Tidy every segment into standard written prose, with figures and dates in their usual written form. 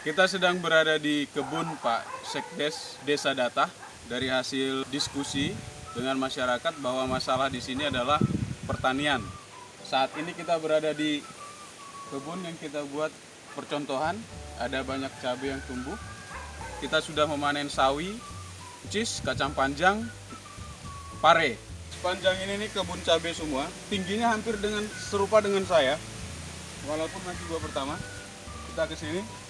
Kita sedang berada di kebun Pak Sekdes Desa Datah. Dari hasil diskusi dengan masyarakat bahwa masalah di sini adalah pertanian. Saat ini kita berada di kebun yang kita buat percontohan. Ada banyak cabai yang tumbuh. Kita sudah memanen sawi, buncis, kacang panjang, pare. Sepanjang ini nih kebun cabai semua. Tingginya hampir serupa dengan saya. Walaupun masih gua pertama. Kita ke sini.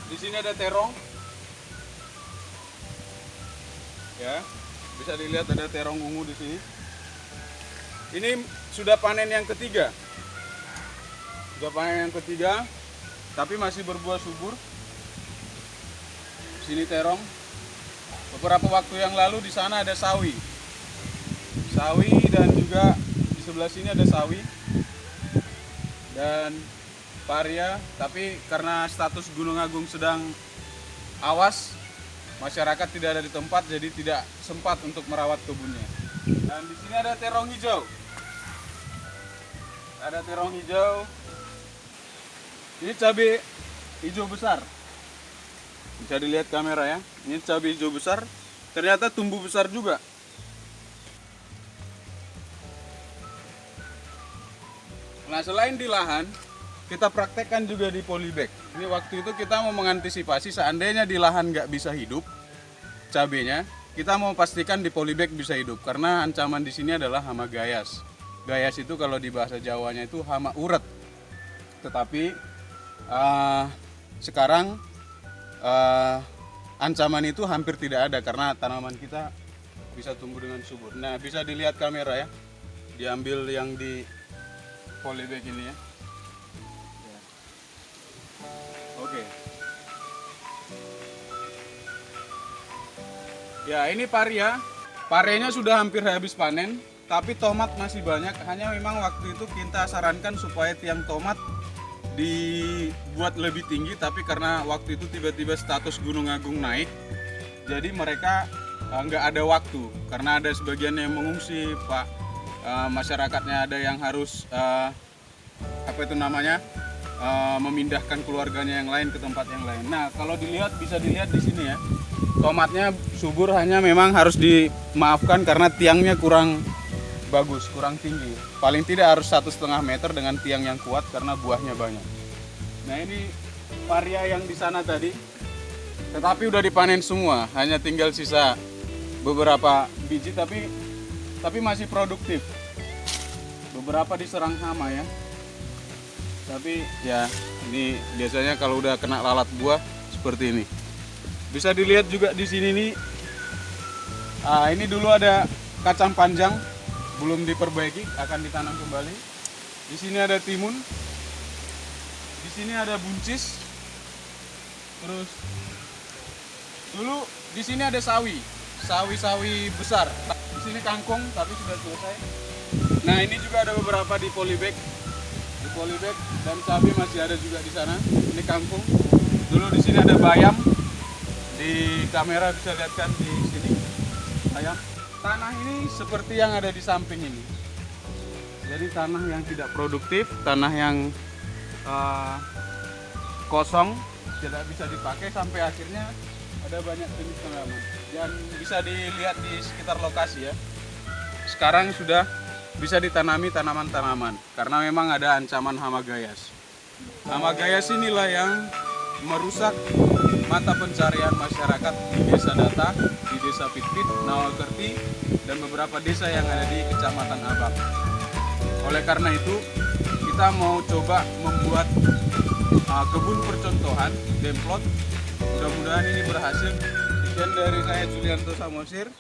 Di sini ada terong, ya, bisa dilihat ada terong ungu di sini. Ini sudah panen yang ketiga, tapi masih berbuah subur. Sini terong. Beberapa waktu yang lalu di sana ada sawi, dan juga di sebelah sini ada sawi dan paria, tapi karena status Gunung Agung sedang awas, masyarakat tidak ada di tempat, jadi tidak sempat untuk merawat kebunnya. Dan di sini ada terong hijau. Ada terong hijau. Ini cabai hijau besar. Bisa dilihat kamera ya. Ini cabai hijau besar. Ternyata tumbuh besar juga. Nah, selain di lahan, kita praktekkan juga di polybag. Ini waktu itu kita mau mengantisipasi seandainya di lahan nggak bisa hidup cabenya, kita mau pastikan di polybag bisa hidup karena ancaman di sini adalah hama gayas. Gayas itu kalau di bahasa Jawanya itu hama uret. Tetapi sekarang ancaman itu hampir tidak ada karena tanaman kita bisa tumbuh dengan subur. Nah, bisa dilihat kamera ya. Diambil yang di polybag ini ya. Oke. Ya, ini paria. Parenya sudah hampir habis panen, tapi tomat masih banyak. Hanya memang waktu itu kita sarankan supaya tiang tomat dibuat lebih tinggi, tapi karena waktu itu tiba-tiba status Gunung Agung naik, jadi mereka nggak ada waktu. Karena ada sebagian yang mengungsi, Pak. Masyarakatnya ada yang harus memindahkan keluarganya yang lain ke tempat yang lain. Nah, kalau bisa dilihat di sini ya, tomatnya subur, hanya memang harus dimaafkan karena tiangnya kurang bagus, kurang tinggi. Paling tidak harus 1,5 meter dengan tiang yang kuat karena buahnya banyak. Nah, ini paria yang di sana tadi, tetapi udah dipanen semua, hanya tinggal sisa beberapa biji, tapi masih produktif. Beberapa diserang hama ya. Tapi ya, ini biasanya kalau udah kena lalat buah seperti ini. Bisa dilihat juga di sini nih. Ini dulu ada kacang panjang, belum diperbaiki, akan ditanam kembali. Di sini ada timun. Di sini ada buncis. Terus dulu di sini ada sawi besar. Di sini kangkung, tapi sudah selesai. Nah, ini juga ada beberapa di polybag. Dan cabai masih ada juga di sana. Ini kangkung. Dulu di sini ada bayam. Di kamera bisa lihat kan di sini bayam. Tanah ini seperti yang ada di samping ini. Jadi tanah yang tidak produktif, tanah yang kosong, tidak bisa dipakai, sampai akhirnya ada banyak jenis tanaman. Dan bisa dilihat di sekitar lokasi ya. Sekarang sudah bisa ditanami tanaman-tanaman karena memang ada ancaman hama gayas. Hama gayas inilah yang merusak mata pencarian masyarakat di Desa Datah, di Desa Pitpit, Nawalkerti, dan beberapa desa yang ada di Kecamatan Abang. Oleh karena itu, kita mau coba membuat kebun percontohan, demplot. Mudah-mudahan ini berhasil. Sekian dari saya, Julianto Samosir.